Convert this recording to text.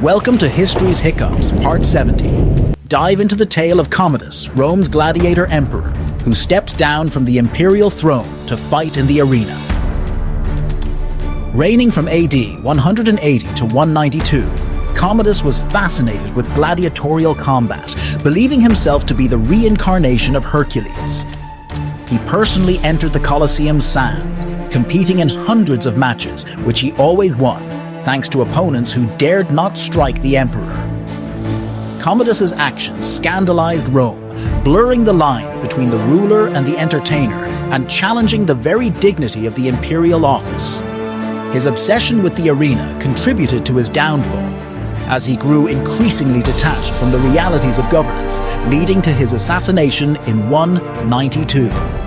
Welcome to History's Hiccups, Part 70. Dive into the tale of Commodus, Rome's gladiator emperor, who stepped down from the imperial throne to fight in the arena. Reigning from AD 180 to 192, Commodus was fascinated with gladiatorial combat, believing himself to be the reincarnation of Hercules. He personally entered the Colosseum's sand, competing in hundreds of matches, which he always won, thanks to opponents who dared not strike the emperor. Commodus's actions scandalized Rome, blurring the lines between the ruler and the entertainer and challenging the very dignity of the imperial office. His obsession with the arena contributed to his downfall, as he grew increasingly detached from the realities of governance, leading to his assassination in 192.